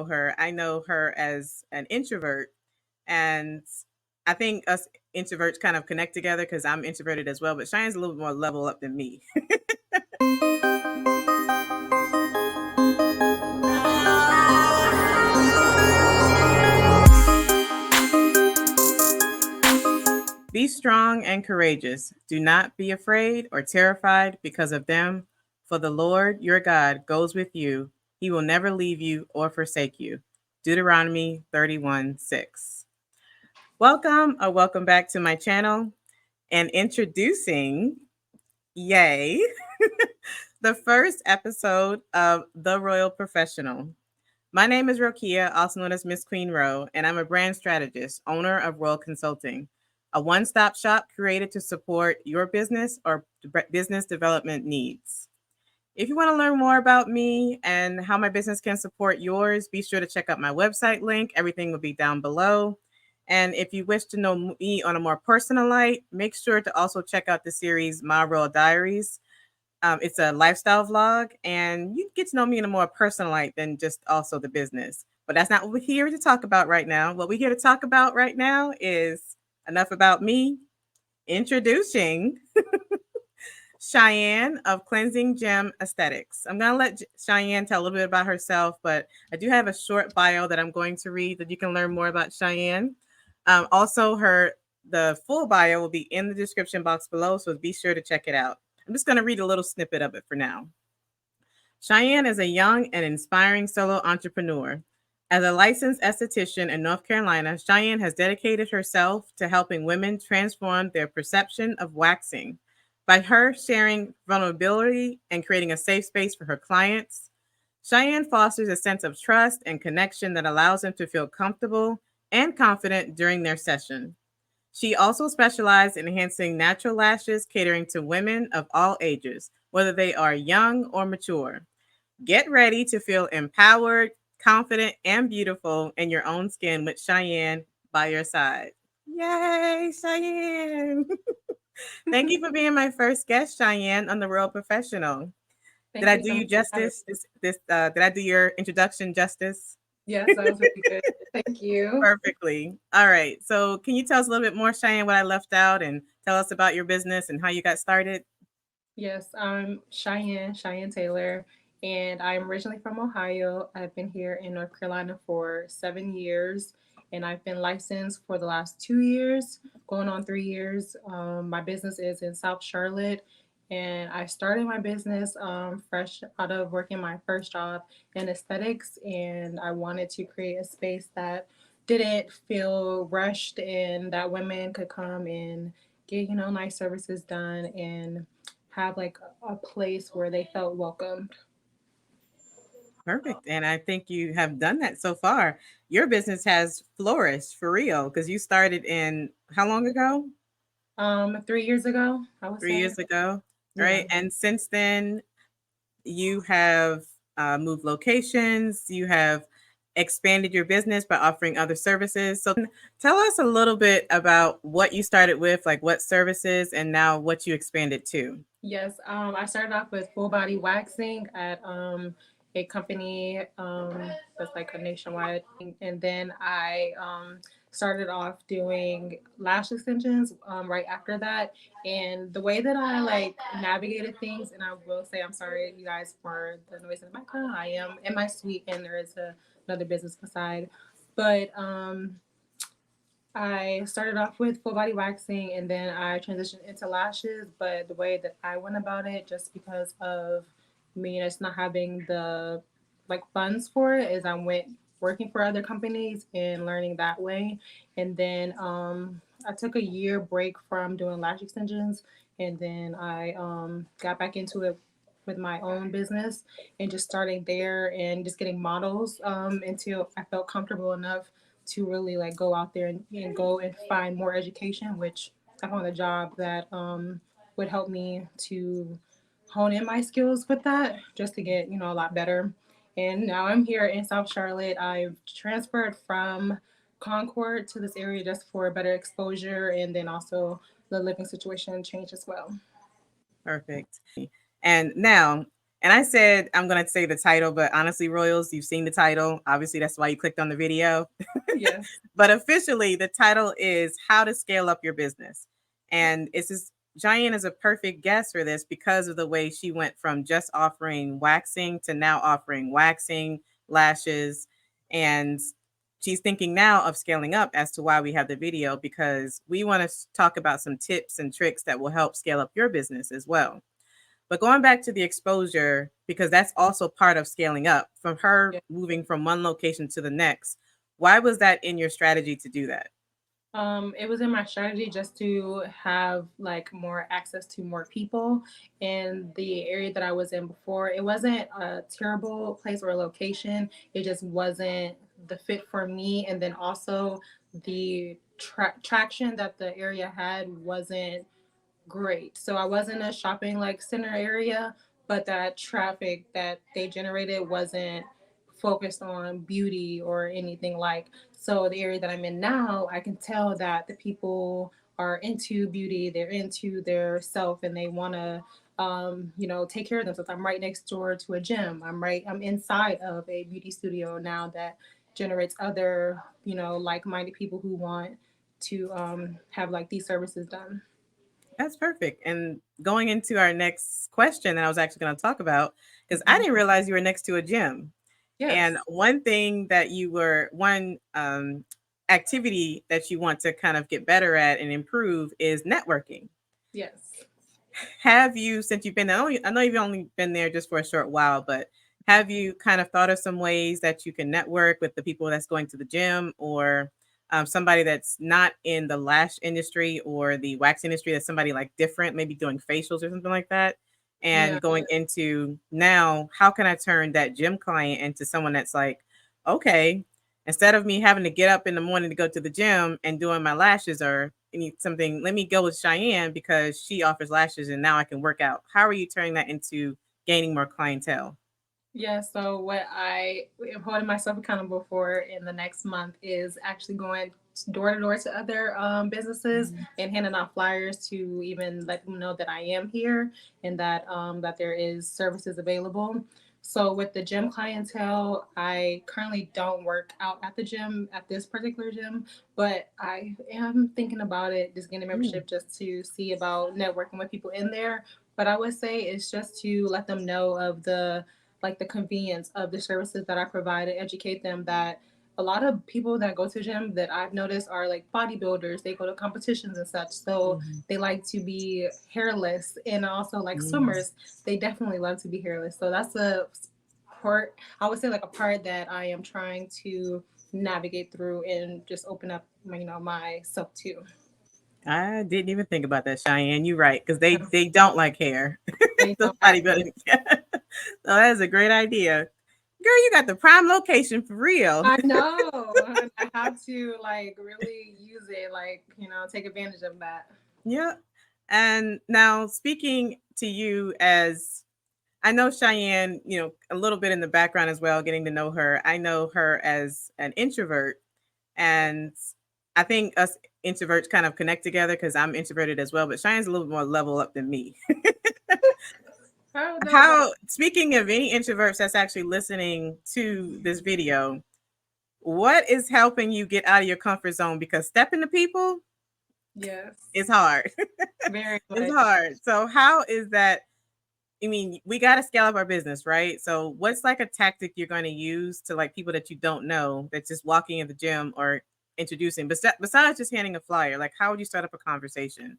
her. I know her as an introvert, and I think us introverts kind of connect together because I'm introverted as well. But Cheyenne's a little bit more level up than me. Be strong and courageous. Do not be afraid or terrified because of them, for the Lord your God goes with you. He will never leave you or forsake you. Deuteronomy 31:6. Welcome or welcome back to my channel and introducing, yay, the first episode of The Royal Professional. My name is Rokia, also known as MsQueenRo, and I'm a brand strategist, owner of Royal Consulting, a one-stop shop created to support your business or business development needs. If you want to learn more about me and how my business can support yours, be sure to check out my website link. Everything will be down below. And if you wish to know me on a more personal light, make sure to also check out the series My Royal Diaries. It's a lifestyle vlog, and you get to know me in a more personal light than just also the business. But that's not what we're here to talk about right now. What we're here to talk about right now is enough about me. Introducing Cheyenne of Cleansing Gem Aesthetics. I'm going to let Cheyenne tell a little bit about herself, but I do have a short bio that I'm going to read that you can learn more about Cheyenne. Also, the full bio will be in the description box below, so be sure to check it out. I'm just going to read a little snippet of it for now. Cheyenne is a young and inspiring solo entrepreneur. As a licensed esthetician in North Carolina, Cheyenne has dedicated herself to helping women transform their perception of waxing. By her sharing vulnerability and creating a safe space for her clients, Cheyenne fosters a sense of trust and connection that allows them to feel comfortable and confident during their session. She also specialized in enhancing natural lashes, catering to women of all ages, whether they are young or mature. Get ready to feel empowered, confident, and beautiful in your own skin with Cheyenne by your side. Yay, Cheyenne! Thank you for being my first guest, Cheyenne, on The Royal Professional. Did I do you justice? Did I do your introduction justice? Yes, that was really good. Thank you. Perfectly. All right. So, can you tell us a little bit more, Cheyenne, what I left out, and tell us about your business and how you got started? Yes, I'm Cheyenne Taylor, and I'm originally from Ohio. I've been here in North Carolina for 7 years, and I've been licensed for the last 2 years, going on 3 years. My business is in South Charlotte, and I started my business fresh out of working my first job in aesthetics, and I wanted to create a space that didn't feel rushed and that women could come and get, nice services done and have like a place where they felt welcomed. Perfect. And I think you have done that so far. Your business has flourished for real because you started in how long ago? 3 years ago, I would 3 say. years ago. Yeah. Right. And since then, you have moved locations, you have expanded your business by offering other services. So, tell us a little bit about what you started with, like what services, and now what you expanded to. Yes, I started off with full body waxing at a company that's like a nationwide, and then I started off doing lash extensions right after that. And the way that I like navigated things, and I will say I'm sorry, you guys, for the noise in the background. I am in my suite, and there is another business beside, but I started off with full body waxing and then I transitioned into lashes. But the way that I went about it, just because of me just not having the like funds for it, is I went working for other companies and learning that way. And then I took a year break from doing lash extensions, and then I got back into it with my own business and just starting there and just getting models until I felt comfortable enough to really like go out there and go and find more education, which I found a job that would help me to hone in my skills with that just to get, a lot better. And now I'm here in South Charlotte. I've transferred from Concord to this area just for better exposure, and then also the living situation changed as well. Perfect. And now, And I said, I'm going to say the title, but honestly, Royals, you've seen the title. Obviously, that's why you clicked on the video. Yes. But officially, the title is How to Scale Up Your Business. And it's just, Cheyenne is a perfect guest for this because of the way she went from just offering waxing to now offering waxing, lashes. And she's thinking now of scaling up as to why we have the video, because we want to talk about some tips and tricks that will help scale up your business as well. But going back to the exposure, because that's also part of scaling up, from her Yeah. moving from one location to the next, why was that in your strategy to do that? It was in my strategy just to have like more access to more people in the area that I was in before. It wasn't a terrible place or location. It just wasn't the fit for me. And then also the traction that the area had wasn't great. So I was in a shopping like center area, but that traffic that they generated wasn't focused on beauty or anything like. So the area that I'm in now, I can tell that the people are into beauty, they're into their self, and they want to take care of themselves. I'm right next door to a gym. I'm inside of a beauty studio now that generates other, like-minded people who want to have like these services done. That's perfect. And going into our next question that I was actually going to talk about, because I Mhm. didn't realize you were next to a gym. And Yes. one thing that one activity that you want to kind of get better at and improve is networking. Yes. Have you, since you've been there, I know you've only been there just for a short while, but have you kind of thought of some ways that you can network with the people that's going to the gym, or somebody that's not in the lash industry or the wax industry, that's somebody like different, maybe doing facials or something like that? Yeah. And going into now, how can I turn that gym client into someone that's like, okay, instead of me having to get up in the morning to go to the gym and doing my lashes or something, let me go with Cheyenne because she offers lashes and now I can work out. How are you turning that into gaining more clientele? Yeah. So what I am holding myself accountable for in the next month is actually going door to door to other businesses and handing out flyers to even let them know that I am here and that there is services available. So with the gym clientele, I currently don't work out at the gym at this particular gym, but I am thinking about it, just getting a Mm. membership just to see about networking with people in there. But I would say it's just to let them know of the convenience of the services that I provide and educate them that a lot of people that go to gym that I've noticed are like bodybuilders. They go to competitions and such. So Mhm. they like to be hairless, and also like Mm. swimmers, they definitely love to be hairless. So that's a part, I would say like a part that I am trying to navigate through and just open up myself to. I didn't even think about that, Cheyenne. You're right, because they don't like hair. They The don't like it. bodybuilding. So that is a great idea. Girl, you got the prime location for real. I know. And I have to like really use it, like, take advantage of that. Yeah. And now speaking to you as I know Cheyenne, a little bit in the background as well, getting to know her. I know her as an introvert. And I think us introverts kind of connect together because I'm introverted as well, but Cheyenne's a little bit more level up than me. I don't know about. How, speaking of any introverts that's actually listening to this video, what is helping you get out of your comfort zone? Because stepping to people Yes, is hard. very It's much. hard. So, how is that? I mean, we got to scale up our business, right? So, what's like a tactic you're going to use to like people that you don't know that's just walking in the gym or introducing? Besides just handing a flyer, like how would you start up a conversation?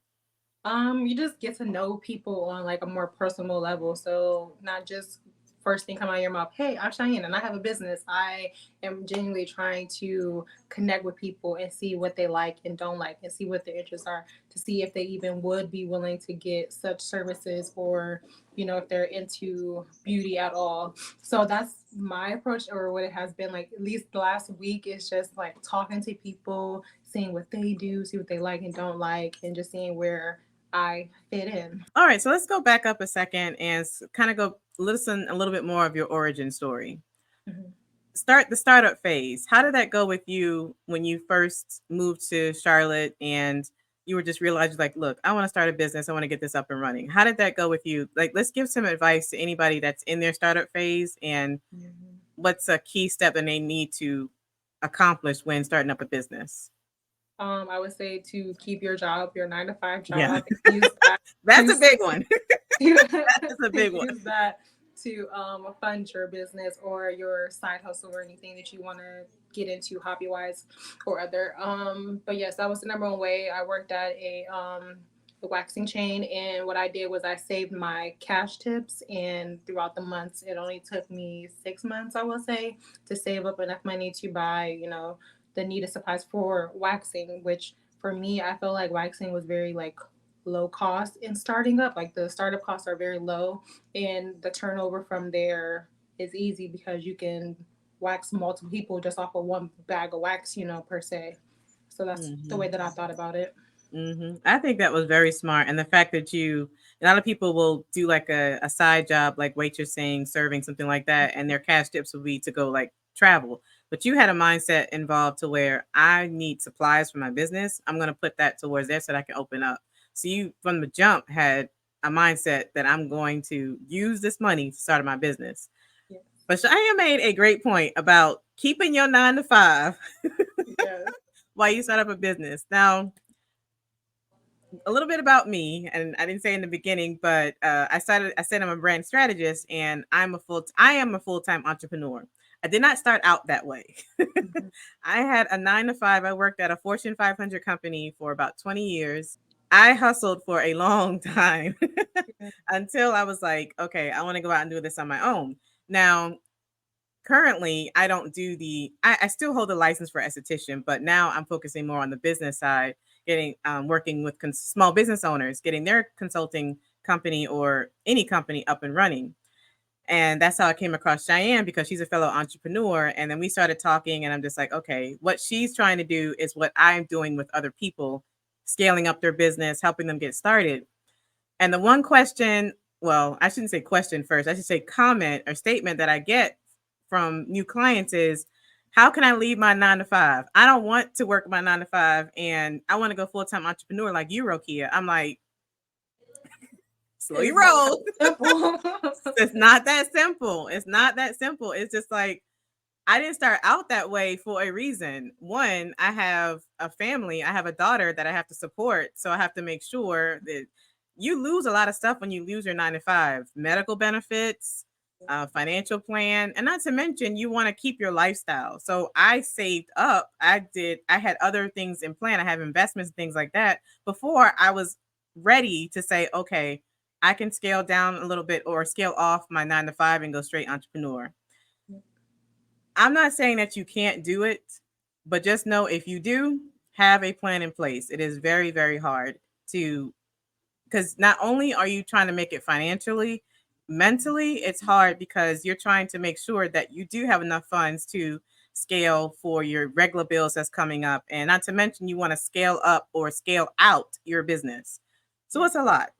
You just get to know people on like a more personal level. So not just first thing come out of your mouth, hey, I'm Cheyenne and I have a business. I am genuinely trying to connect with people and see what they like and don't like and see what their interests are to see if they even would be willing to get such services or, if they're into beauty at all. So that's my approach or what it has been like at least the last week is just like talking to people, seeing what they do, see what they like and don't like, and just seeing where I fit in. All right, so let's go back up a second and kind of go listen a little bit more of your origin story. Mhm. Start the startup phase. How did that go with you when you first moved to Charlotte and you were just realizing like, look, I want to start a business. I want to get this up and running. How did that go with you? Like, let's give some advice to anybody that's in their startup phase and what's a key step that they need to accomplish when starting up a business. I would say to keep your job, your 9 to 5 Yeah. job, and use that That's to, a big one. That's a big one. use that to fund your business or your side hustle or anything that you want to get into hobby wise or other. But yes, that was the number one way. I worked at a waxing chain, and what I did was I saved my cash tips, and throughout the months, it only took me 6 months, I will say, to save up enough money to buy, the needed supplies for waxing, which for me, I feel like waxing was very like low cost in starting up. Like the startup costs are very low, and the turnover from there is easy because you can wax multiple people just off of one bag of wax, per se. So that's the way that I thought about it. I think that was very smart. And the fact that a lot of people will do like a side job, like waitressing, serving, something like that. And their cash tips will be to go like travel. But you had a mindset involved to where I need supplies for my business. I'm going to put that towards there so that I can open up. So you, from the jump, had a mindset that I'm going to use this money to start my business. Yes. But Cheyenne made a great point about keeping your 9 to 5 Yes. while you start up a business. Now, a little bit about me, and I didn't say in the beginning, but I said I'm a brand strategist, and I am a full-time entrepreneur. I did not start out that way. I had a 9 to 5. I worked at a Fortune 500 company for about 20 years. I hustled for a long time until I was like, okay, I want to go out and do this on my own. Now, currently, I don't do I still hold a license for esthetician, but now I'm focusing more on the business side, getting working with small business owners, getting their consulting company or any company up and running. And that's how I came across Cheyenne, because she's a fellow entrepreneur. And then we started talking, and I'm just like, okay, what she's trying to do is what I'm doing with other people, scaling up their business, helping them get started. And the one question, well, I shouldn't say question first, I should say comment or statement that I get from new clients is, how can I leave my 9 to 5? I don't want to work my 9 to 5, and I want to go full-time entrepreneur like you, Rokia. I'm like, slow your roll. It's not that simple. It's not that simple. It's just like, I didn't start out that way for a reason. One, I have a family. I have a daughter that I have to support. So I have to make sure that you lose a lot of stuff when you lose your 9 to 5, medical benefits, financial plan, and not to mention you want to keep your lifestyle. So I saved up. I had other things in plan. I have investments, things like that before I was ready to say, okay, I can scale down a little bit or scale off my 9 to 5 and go straight entrepreneur. I'm not saying that you can't do it, but just know if you do, have a plan in place. It is very, very hard because not only are you trying to make it financially, mentally, it's hard because you're trying to make sure that you do have enough funds to scale for your regular bills that's coming up. And not to mention, you want to scale up or scale out your business. So it's a lot.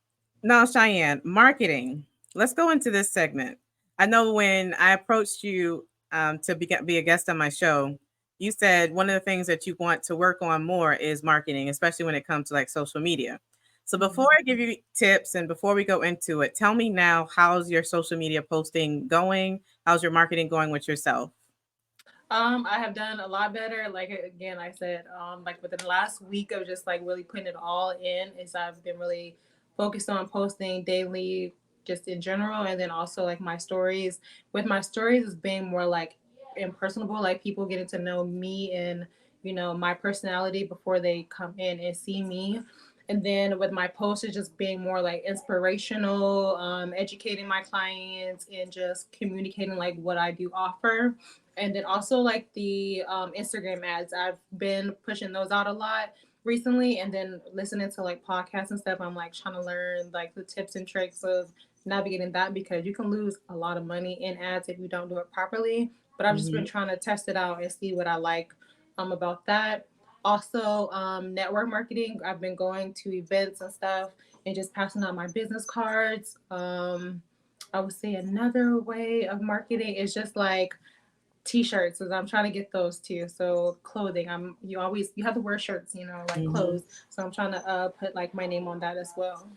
Now, Cheyenne, marketing. Let's go into this segment. I know when I approached you to be a guest on my show, you said one of the things that you want to work on more is marketing, especially when it comes to like social media. So before I give you tips and before we go into it, tell me now, how's your social media posting going? How's your marketing going with yourself? I have done a lot better. Like again, I said, like within the last week of just like really putting it all in, is I've been really focused on posting daily, just in general, and then also like my stories. With my stories, is being more like impersonable, like people getting to know me and my personality before they come in and see me. And then with my posts, it's just being more like inspirational, educating my clients, and just communicating like what I do offer. And then also like the Instagram ads, I've been pushing those out a lot recently, and then listening to like podcasts and stuff. I'm like trying to learn like the tips and tricks of navigating that, because you can lose a lot of money in ads if you don't do it properly. But I've just been trying to test it out and see what I like about that. Also, network marketing. I've been going to events and stuff and just passing out my business cards. I would say another way of marketing is just like T-shirts, because I'm trying to get those too. So clothing, you have to wear shirts, like clothes. So I'm trying to put like my name on that as well.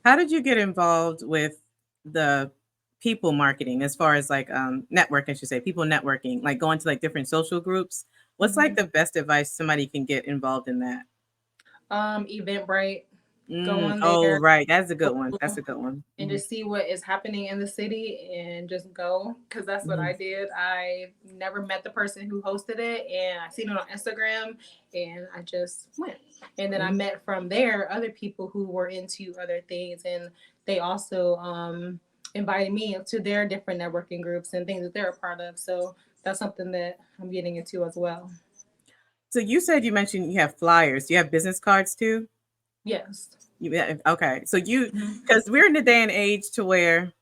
How did you get involved with the people marketing as far as like network, I should say, people networking, like going to like different social groups? What's like the best advice somebody can get involved in that? Eventbrite, go on Oh, there, right. That's a good one. That's a good one. and just see what is happening in the city and just go, because that's what I did. I never met the person who hosted it, and I seen it on Instagram, and I just went. And then I met from there other people who were into other things, and they also invited me to their different networking groups and things that they're a part of. So that's something that I'm getting into as well. So you mentioned you have flyers. Do you have business cards too? Yes. Okay. So because we're in the day and age to where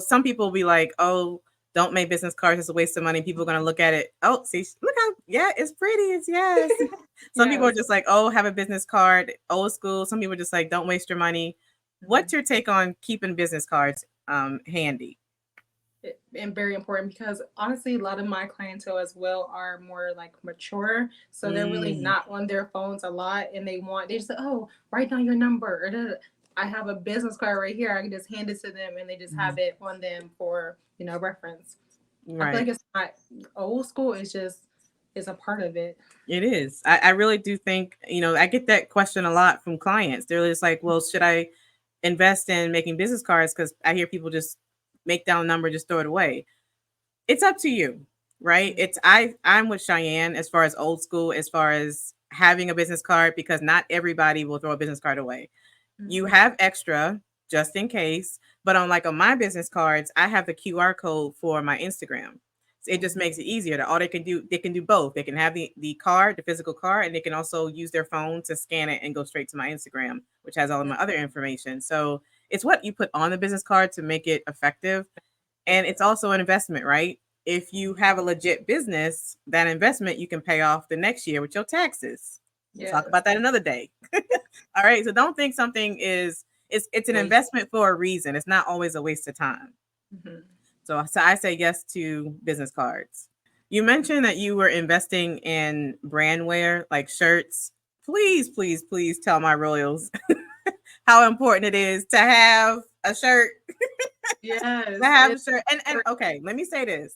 some people will be like, oh, don't make business cards. It's a waste of money. People are going to look at it. Oh, see, look how, yeah, it's pretty. It's yes. Some people are just like, oh, have a business card, old school. Some people are just like, don't waste your money. What's your take on keeping business cards handy? And very important, because honestly a lot of my clientele as well are more like mature, so they're really not on their phones a lot, and they just say, oh, write down your number, or I have a business card right here, I can just hand it to them and they just have it on them for reference. Right. I feel like it's not old school, it's a part of it. It is. I really do think, I get that question a lot from clients. They're just like, well, should I invest in making business cards? Because I hear people just make down a number, just throw it away. It's up to you, right? I'm with Cheyenne as far as old school, as far as having a business card, because not everybody will throw a business card away. You have extra just in case, but on my business cards, I have the QR code for my Instagram. So it just makes it easier. They can do both. They can have the card, the physical card, and they can also use their phone to scan it and go straight to my Instagram, which has all of my other information. So it's what you put on the business card to make it effective. And it's also an investment, right? If you have a legit business, that investment you can pay off the next year with your taxes. We'll talk about that another day. All right. So don't think something it's an investment for a reason. It's not always a waste of time. So I say yes to business cards. You mentioned that you were investing in brand wear, like shirts. Please, please, please tell my royals how important it is to have a shirt. Yes. To have a shirt. And okay, let me say this.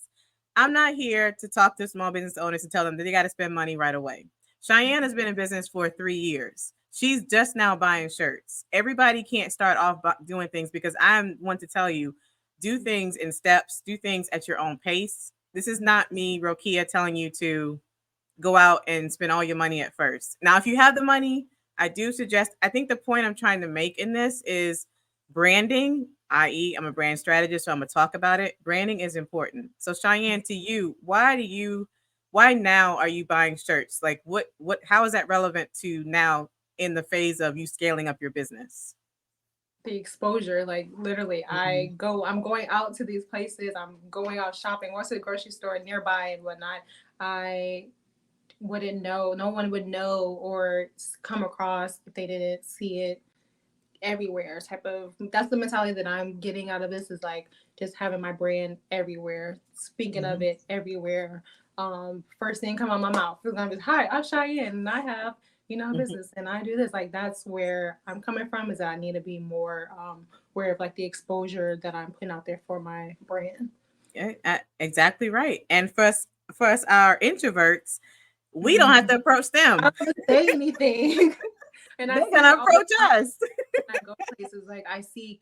I'm not here to talk to small business owners and tell them that they got to spend money right away. Cheyenne has been in business for 3 years. She's just now buying shirts. Everybody can't start off doing things, because I want to tell you, do things in steps, do things at your own pace. This is not me, Rokia, telling you to go out and spend all your money at first. Now, if you have the money, I think the point I'm trying to make in this is branding, i.e., I'm a brand strategist, so I'm going to talk about it. Branding is important. So Cheyenne, to you, why now are you buying shirts? Like how is that relevant to now in the phase of you scaling up your business? The exposure, like literally, I'm going out to these places, I'm going out shopping, going to the grocery store nearby and whatnot. I wouldn't know, no one would know or come across if they didn't see it everywhere. That's the mentality that I'm getting out of this, is like just having my brand everywhere, speaking of it everywhere. First thing come out my mouth is gonna be, hi, I'm Cheyenne and I have a business and I do this. Like, that's where I'm coming from, is that I need to be more aware of like the exposure that I'm putting out there for my brand. Yeah, exactly right. And for us our introverts, we don't have to approach them. I don't say anything. And they're gonna approach us. I go places, like I see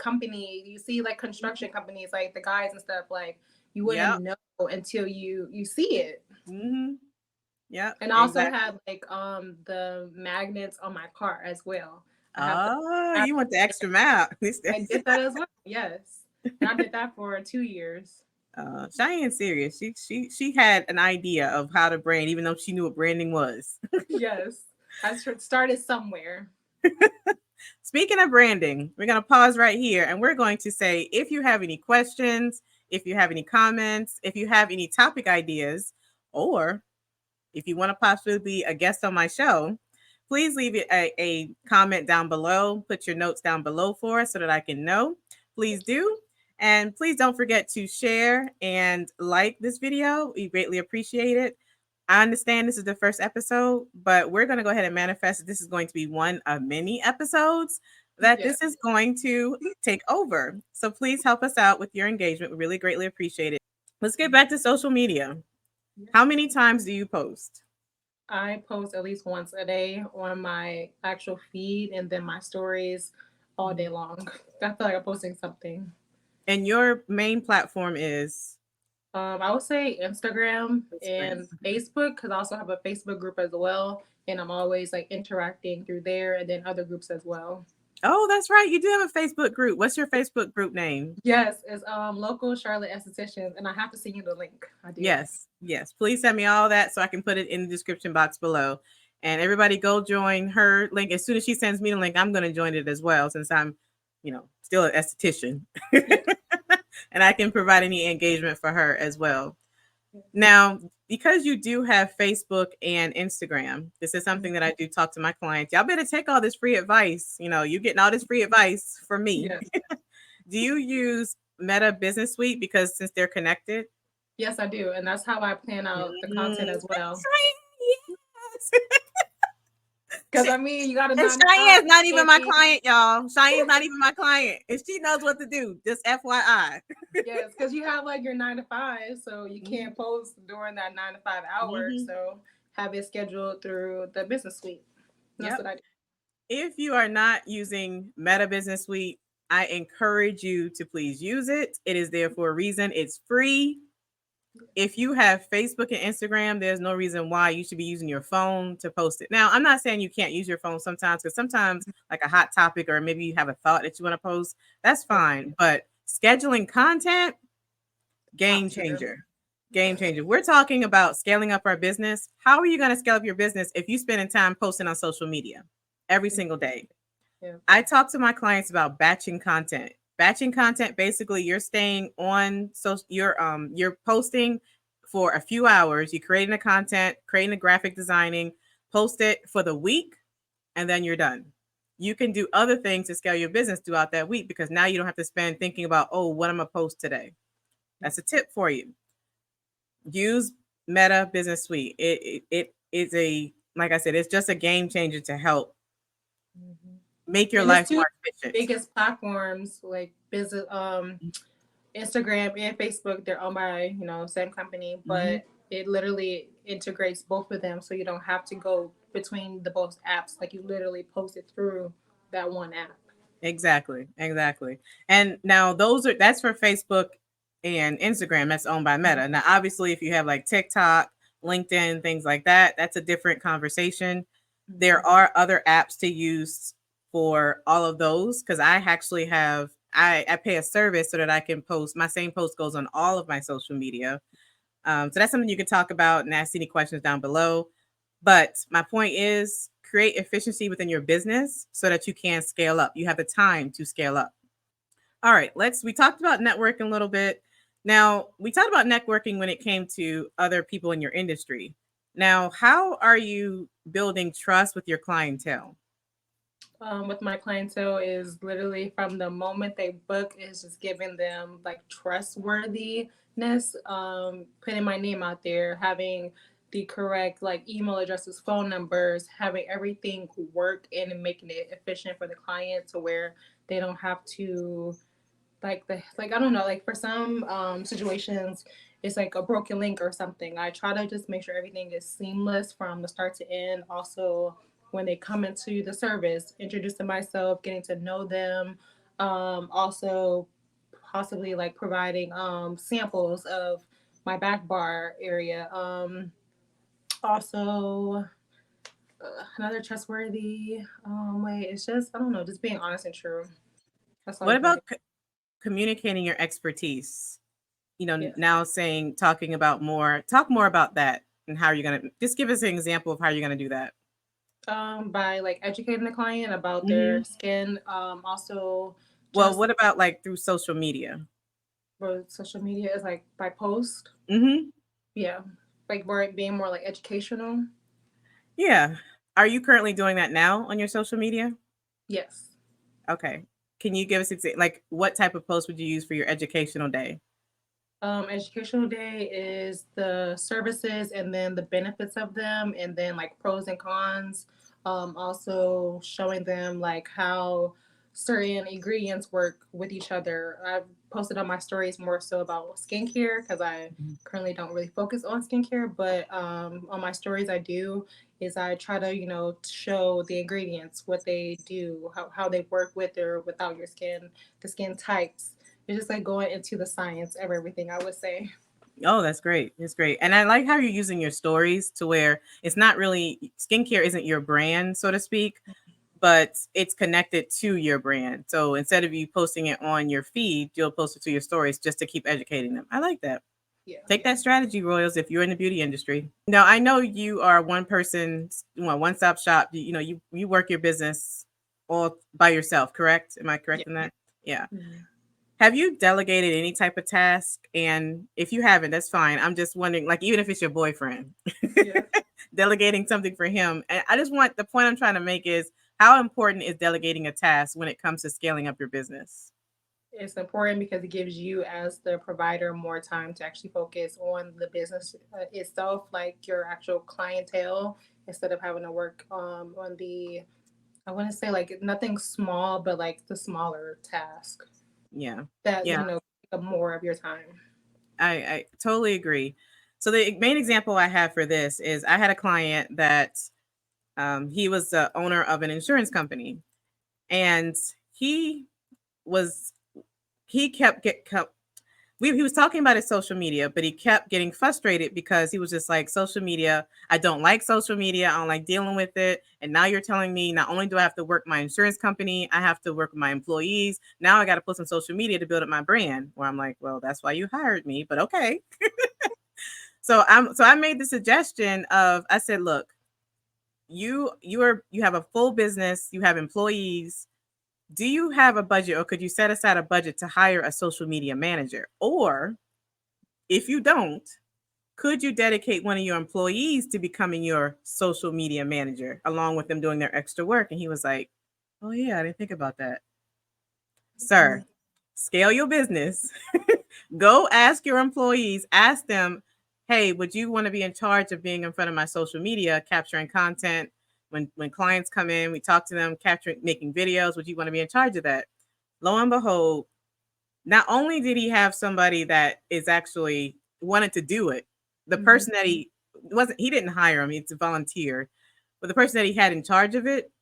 you see like construction companies, like the guys and stuff, like you wouldn't know until you see it. Yeah. And I also have like the magnets on my car as well. You want the extra mile. I did that as well. Yes. And I did that for 2 years. Cheyenne's serious. She had an idea of how to brand, even though she knew what branding was. Yes. I started somewhere. Speaking of branding, we're going to pause right here and we're going to say, if you have any questions, if you have any comments, if you have any topic ideas, or if you want to possibly be a guest on my show, please leave a comment down below. Put your notes down below for us so that I can know. Please do. And please don't forget to share and like this video. We greatly appreciate it. I understand this is the first episode, but we're going to go ahead and manifest that this is going to be one of many episodes that this is going to take over. So please help us out with your engagement. We really greatly appreciate it. Let's get back to social media. How many times do you post? I post at least once a day on my actual feed and then my stories all day long. I feel like I'm posting something. And your main platform is? I would say Instagram and Facebook, because I also have a Facebook group as well, and I'm always like interacting through there, and then other groups as well. Oh, that's right. You do have a Facebook group. What's your Facebook group name? Yes, it's local Charlotte estheticians, and I have to send you the link. I do. Yes. Please send me all that so I can put it in the description box below. And everybody go join her link. As soon as she sends me the link, I'm going to join it as well, since I'm, still an esthetician. And I can provide any engagement for her as well. Now, because you do have Facebook and Instagram, this is something that I do talk to my clients. Y'all better take all this free advice. You're getting all this free advice from me. Yes. Do you use Meta Business Suite because since they're connected? Yes, I do. And that's how I plan out the content as well. Yes. Because I mean, you gotta. Cheyenne's not even my client, y'all. Cheyenne's not even my client, and she knows what to do. Just FYI. Yes, because you have like your 9 to 5, so you can't post during that 9 to 5 hour. So have it scheduled through the business suite. That's what I do. If you are not using Meta Business Suite, I encourage you to please use it. It is there for a reason. It's free. If you have Facebook and Instagram, there's no reason why you should be using your phone to post it. Now, I'm not saying you can't use your phone sometimes, because sometimes like a hot topic or maybe you have a thought that you want to post, that's fine. But scheduling content, game changer. Game changer. We're talking about scaling up our business. How are you going to scale up your business if you're spending time posting on social media every single day? I talk to my clients about batching content. Batching content, basically you're staying on, so you're posting for a few hours, you're creating the content, creating the graphic designing, post it for the week, and then you're done. You can do other things to scale your business throughout that week, because now you don't have to spend thinking about, oh, what am I post today? That's a tip for you. Use Meta Business Suite. It is like I said, it's just a game changer to help make your life more efficient. Biggest platforms like business, Instagram and Facebook, they're owned by same company, but it literally integrates both of them, so you don't have to go between the both apps. Like you literally post it through that one app. Exactly. And now that's for Facebook and Instagram. That's owned by Meta. Now, obviously, if you have like TikTok, LinkedIn, things like that, that's a different conversation. There are other apps to use for all of those, because I actually have I pay a service so that I can post my same post goes on all of my social media. So that's something you can talk about and ask any questions down below. But my point is, create efficiency within your business so that you can scale up. You have the time to scale up. All right, we talked about networking a little bit. Now, we talked about networking when it came to other people in your industry. Now, how are you building trust with your clientele? With my clientele is literally from the moment they book, is just giving them like trustworthiness, putting my name out there, having the correct like email addresses, phone numbers, having everything work and making it efficient for the client to where they don't have to I don't know, like for some situations it's like a broken link or something. I try to just make sure everything is seamless from the start to end. Also, when they come into the service, introducing myself, getting to know them, also possibly like providing samples of my back bar area. Also, another trustworthy way is just, I don't know, just being honest and true. That's all. What about communicating your expertise? Now talk more about that, and how you're going to just give us an example of how you're going to do that. By like educating the client about their skin. Also, well, what about like through social media? Or social media is like by post. Yeah, like being more like educational. Yeah. Are you currently doing that now on your social media? Yes. Okay. can you give us like what type of post would you use for your educational day? Educational day is the services and then the benefits of them, and then like pros and cons. Also showing them like how certain ingredients work with each other. I've posted on my stories more so about skincare because I currently don't really focus on skincare, but on my stories I do is I try to, show the ingredients, what they do, how they work with or without your skin, the skin types. It's just like going into the science of everything, I would say. Oh, that's great. That's great. And I like how you're using your stories to where it's not really skincare isn't your brand, so to speak, but it's connected to your brand. So instead of you posting it on your feed, you'll post it to your stories just to keep educating them. I like that. Yeah. Take that strategy, Royals, if you're in the beauty industry. Now, I know you are one person, one stop shop. You work your business all by yourself, correct? Am I correct in that? Yeah. Mm-hmm. Have you delegated any type of task? And if you haven't, that's fine. I'm just wondering, like, even if it's your boyfriend, Yeah. delegating something for him. And I just want the point I'm trying to make is how important is delegating a task when it comes to scaling up your business? It's important because it gives you, as the provider, more time to actually focus on the business itself, like your actual clientele, instead of having to work on the, I want to say like nothing small, but like the smaller task Yeah. that, Yeah. take up more of your time. I totally agree. So the main example I have for this is I had a client that he was the owner of an insurance company, and he was he kept get kept, he was talking about his social media, but he kept getting frustrated because he was just like, social media, I don't like social media. I don't like dealing with it. And now you're telling me not only do I have to work my insurance company, I have to work with my employees. Now I got to put some social media to build up my brand. Where I'm like, well, that's why you hired me, but okay. So I made the suggestion of, I said, look, you have a full business, you have employees. Do you have a budget, or could you set aside a budget to hire a social media manager? Or if you don't, could you dedicate one of your employees to becoming your social media manager along with them doing their extra work? And he was like, oh yeah, I didn't think about that. Sir, scale your business. Go ask your employees, ask them, hey, would you want to be in charge of being in front of my social media, capturing content? When clients come in, we talk to them, capturing, making videos. Would you want to be in charge of that? Lo and behold, not only did he have somebody that is actually wanted to do it, the person that he didn't hire him, it's a volunteer, but the person that he had in charge of it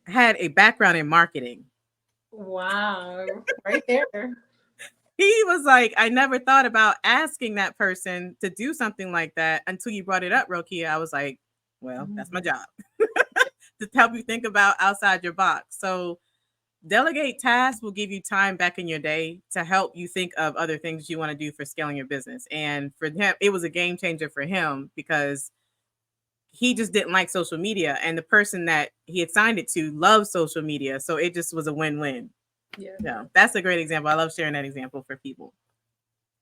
had a background in marketing. Wow, right there. He was like, I never thought about asking that person to do something like that until you brought it up, Rokia. I was like, well, that's my job to help you think about outside your box. So delegate tasks will give you time back in your day to help you think of other things you want to do for scaling your business. And for him, it was a game changer for him because he just didn't like social media. And the person that he had signed it to loves social media. So it just was a win-win. Yeah. No, that's a great example. I love sharing that example for people.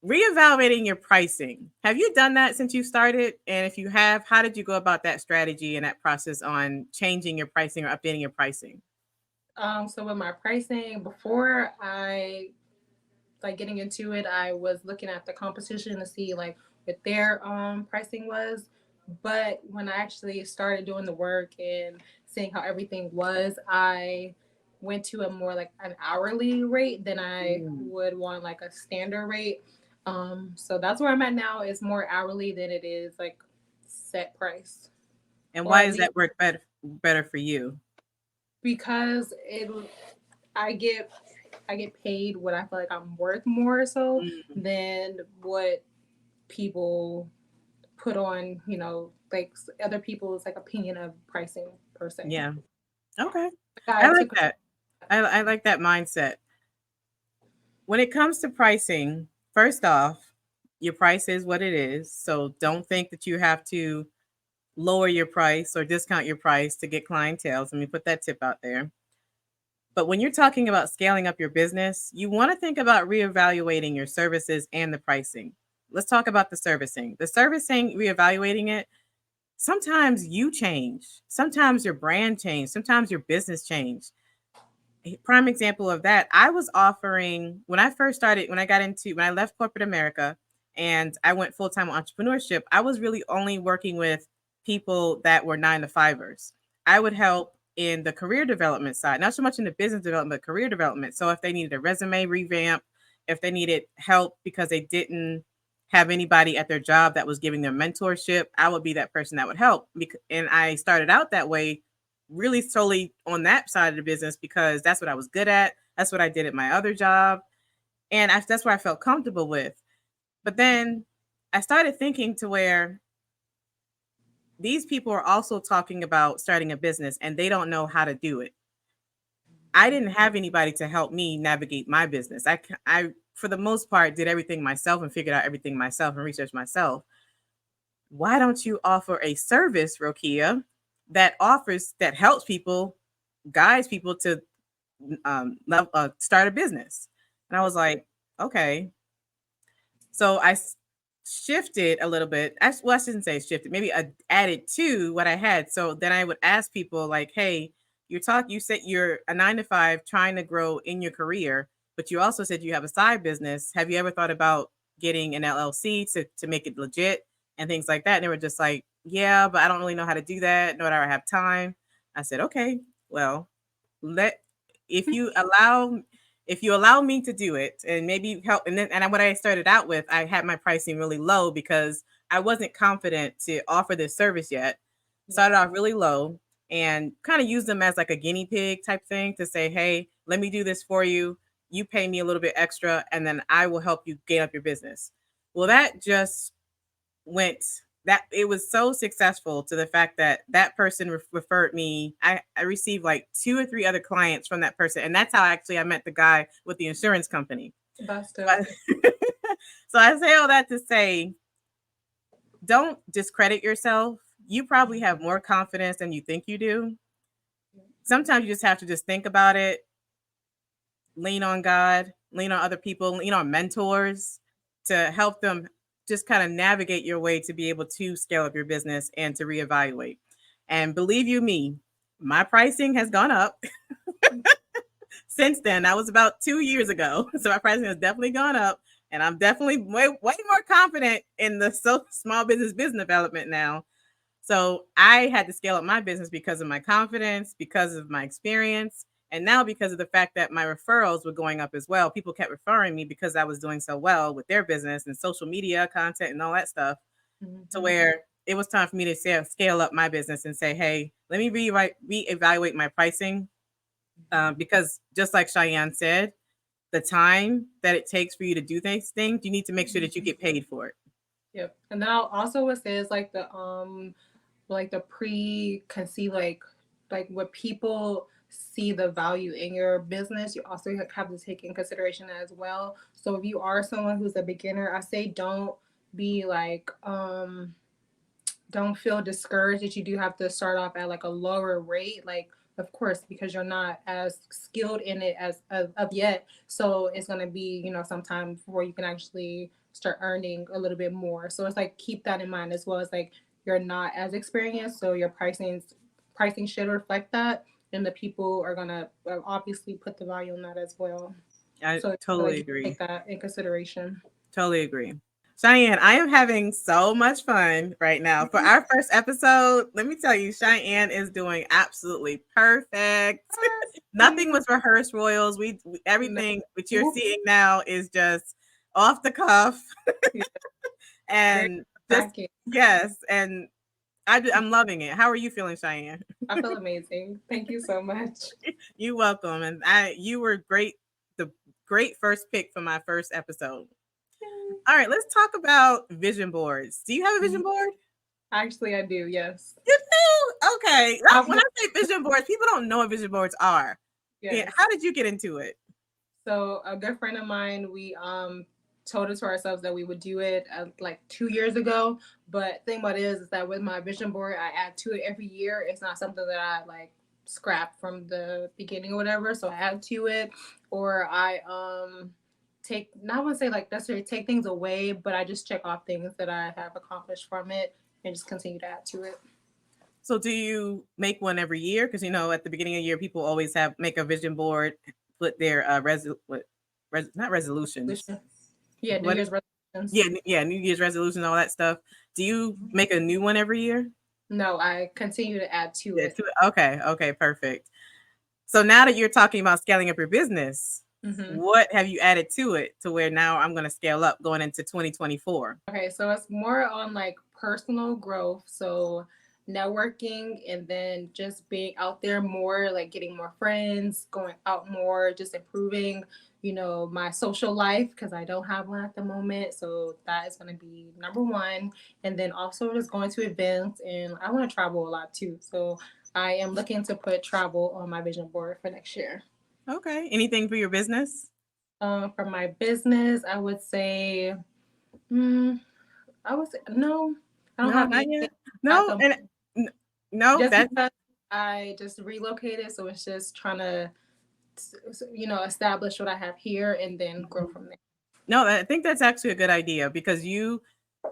Reevaluating your pricing. Have you done that since you started? And if you have, how did you go about that strategy and that process on changing your pricing or updating your pricing? So with my pricing, before I like getting into it, I was looking at the competition to see like what their pricing was. But when I actually started doing the work and seeing how everything was, I went to a more like an hourly rate than I would want like a standard rate. So that's where I'm at now. Is more hourly than it is like set price. And Or why at does least that work better for you? because it I get I get paid what I feel like I'm worth more so than what people put on, like other people's like opinion of pricing per se. Yeah. Okay. I I like took that. I like that mindset. When it comes to pricing, first off, your price is what it is. So don't think that you have to lower your price or discount your price to get clientele. So let me put that tip out there. But when you're talking about scaling up your business, you want to think about reevaluating your services and the pricing. Let's talk about the servicing. The servicing, reevaluating it. Sometimes you change. Sometimes your brand change. Sometimes your business change. a prime example of that, I was offering when I first started, when I left corporate America and I went full time entrepreneurship, I was really only working with people that were 9 to 5ers. I would help in the career development side, not so much in the business development, but career development. So if they needed a resume revamp, if they needed help because they didn't have anybody at their job that was giving them mentorship, I would be that person that would help. And I started out that way, really solely on that side of the business because that's what I was good at. That's what I did at my other job. And that's what I felt comfortable with. But then I started thinking to where these people are also talking about starting a business and they don't know how to do it. I didn't have anybody to help me navigate my business. I, for the most part, did everything myself and figured out everything myself and researched myself. Why don't you offer a service, Rokia, that helps people, guides people to start a business? And I was like, okay. So shifted a little bit. Well, I shouldn't say shifted. Maybe I added to what I had. So then I would ask people like, hey, you said you're a 9 to 5 trying to grow in your career, but you also said you have a side business. Have you ever thought about getting an LLC to make it legit and things like that? And they were just like, yeah, but I don't really know how to do that, nor do I have time. I said, okay, well, let if you allow me to do it and maybe help. And what I started out with, I had my pricing really low because I wasn't confident to offer this service yet. Started off really low and kind of use them as like a guinea pig type thing to say, hey, let me do this for you. You pay me a little bit extra and then I will help you gain up your business. Well, that just went that it was so successful to the fact that that person referred me. I received like 2 or 3 other clients from that person. And that's how actually I met the guy with the insurance company. That's So dope. so I say all that to say, don't discredit yourself. You probably have more confidence than you think you do. Sometimes you just have to just think about it, lean on God, lean on other people, lean on mentors to help them just kind of navigate your way to be able to scale up your business and to reevaluate. And believe you me, my pricing has gone up since then. That was about 2 years ago. So my pricing has definitely gone up. And I'm definitely way more confident in the small business development now. So I had to scale up my business because of my confidence, because of my experience, and now because of the fact that my referrals were going up as well. People kept referring me because I was doing so well with their business and social media content and all that stuff, to where it was time for me to scale up my business and say, hey, let me reevaluate my pricing. Because just like Cheyenne said, the time that it takes for you to do these things, you need to make sure that you get paid for it. Yep. And then I'll also would say is like the preconceived like what people see the value in your business, you also have to take in consideration as well. So if you are someone who's a beginner, I say don't be like don't feel discouraged that you do have to start off at like a lower rate, like of course because you're not as skilled in it as of yet, so it's going to be sometime before you can actually start earning a little bit more. So it's like keep that in mind as well as like you're not as experienced, so your pricing should reflect that, and the people are going to obviously put the value on that as well. I So totally like agree. take that in consideration. Totally agree. Cheyenne, I am having so much fun right now. For our first episode, let me tell you, Cheyenne is doing absolutely perfect. Nothing was rehearsed, Royals. Everything that you're seeing now is just off the cuff. Very And just cracking. yes, and I'm loving it. How are you feeling, Cheyenne? I feel amazing. Thank you so much. You're welcome, and you were great. The great first pick for my first episode. All right, let's talk about vision boards. Do you have a vision board? Actually, I do. Yes. You do? Okay. When I've, I say vision boards, people don't know what vision boards are. Yeah. yes. How did you get into it? So a good friend of mine, we told it to ourselves that we would do it like 2 years ago. But thing about it is that with my vision board, I add to it every year. It's not something that I like scrap from the beginning or whatever. So I add to it, or I take, not want to say like necessarily take things away, but I just check off things that I have accomplished from it and just continue to add to it. So do you make one every year? Because at the beginning of the year, people always make a vision board, put their not resolutions. Yeah, New What? Year's resolutions. Yeah, New Year's resolution, all that stuff. Do you make a new one every year? No, I continue to add to Yeah. it. Okay, perfect. So now that you're talking about scaling up your business, what have you added to it to where now I'm going to scale up going into 2024? Okay, so it's more on like personal growth. So networking and then just being out there more, like getting more friends, going out more, just improving, my social life because I don't have one at the moment. So that is going to be number one. And then also just going to events, and I want to travel a lot too. So I am looking to put travel on my vision board for next year. Okay. Anything for your business? For my business, I would say, mm, I would say no. I don't No, have not anything yet. at No, the and no, just that because I just relocated, so it's just trying to, establish what I have here and then grow from there. no, I think that's actually a good idea because you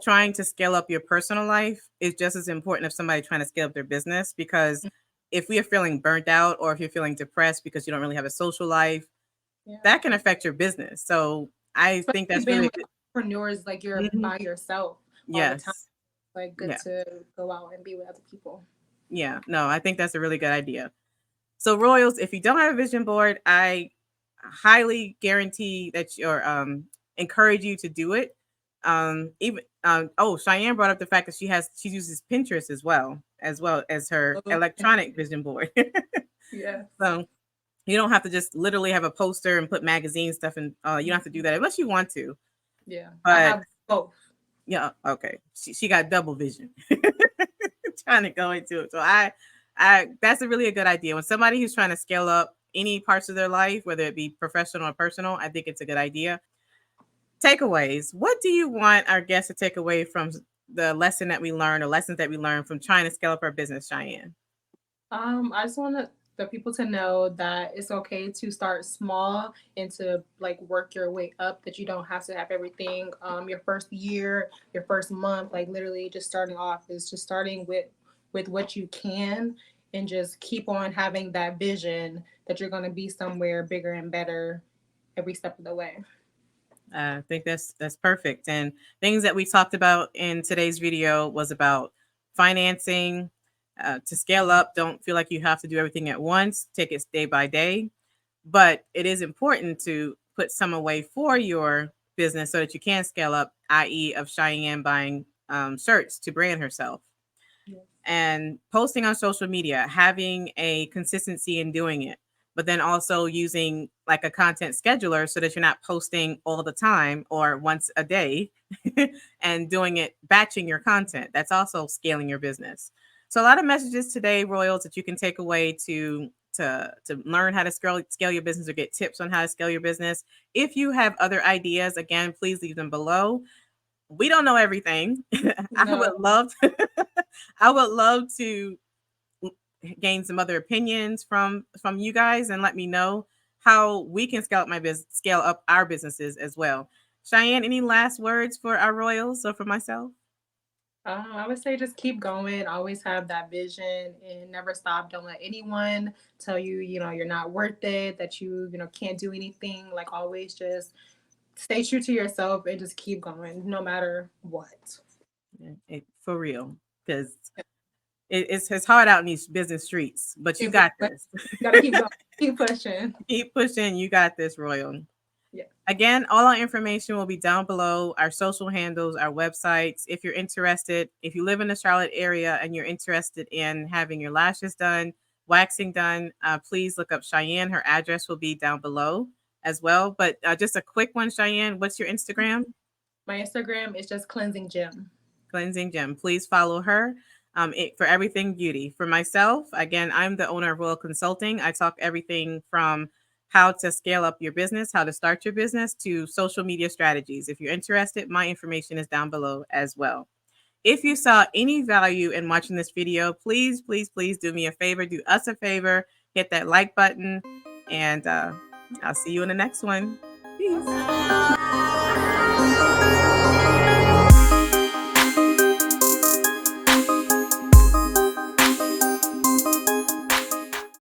trying to scale up your personal life is just as important as somebody trying to scale up their business. Because if we are feeling burnt out or if you're feeling depressed because you don't really have a social life, Yeah, that can affect your business. So I think especially that's being really like entrepreneurs, like you're Mhm. by yourself all the time. Yes. Like good Yeah. to go out and be with other people. Yeah. No, I think that's a really good idea. So Royals, if you don't have a vision board, I highly guarantee that you're encourage you to do it. Even Cheyenne brought up the fact that she uses Pinterest as well as her So, electronic vision board. yeah, So you don't have to just literally have a poster and put magazine stuff in. You don't have to do that unless you want to. yeah, I But have both. yeah, okay, she got double vision. Trying to go into it. So I that's a good idea. When somebody who's trying to scale up any parts of their life, whether it be professional or personal, I think it's a good idea. Takeaways. What do you want our guests to take away from the lesson that we learned or lessons that we learned from trying to scale up our business, Cheyenne? I just want the people to know that it's okay to start small and to like work your way up. That you don't have to have everything. Your first year, your first month, like literally just starting off is just starting with what you can, and just keep on having that vision that you're going to be somewhere bigger and better every step of the way. I think that's perfect. And things that we talked about in today's video was about financing. To scale up, don't feel like you have to do everything at once. Take it day by day. But it is important to put some away for your business so that you can scale up, i.e., of Cheyenne buying shirts to brand herself Yes. and posting on social media, having a consistency in doing it, but then also using like a content scheduler so that you're not posting all the time or once a day and doing it, batching your content. That's also scaling your business. So a lot of messages today, Royals, that you can take away to learn how to scale your business or get tips on how to scale your business. If you have other ideas, again, please leave them below. We don't know everything. I No. would love I would love to gain some other opinions from you guys and let me know how we can scale up our businesses as well. Cheyenne, any last words for our royals or for myself? I would say just keep going. Always have that vision and never stop. Don't let anyone tell you, you're not worth it, that you can't do anything. Like always just stay true to yourself and just keep going no matter what. For real, because it's hard out in these business streets, but you got Exactly. this. You gotta keep going, keep pushing. Keep pushing. You got this, Royal. Yeah. Again, all our information will be down below, our social handles, our websites. If you're interested, if you live in the Charlotte area and you're interested in having your lashes done, waxing done, please look up Cheyenne. Her address will be down below as well. But just a quick one, Cheyenne, what's your Instagram? My Instagram is just cleansing gym. Cleansing Gem. Please follow her for everything beauty. For myself, again, I'm the owner of Royal Consulting. I talk everything from how to scale up your business, how to start your business, to social media strategies. If you're interested, my information is down below as well. If you saw any value in watching this video, please, please, please do me a favor. Do us a favor. Hit that like button. And I'll see you in the next one. Peace.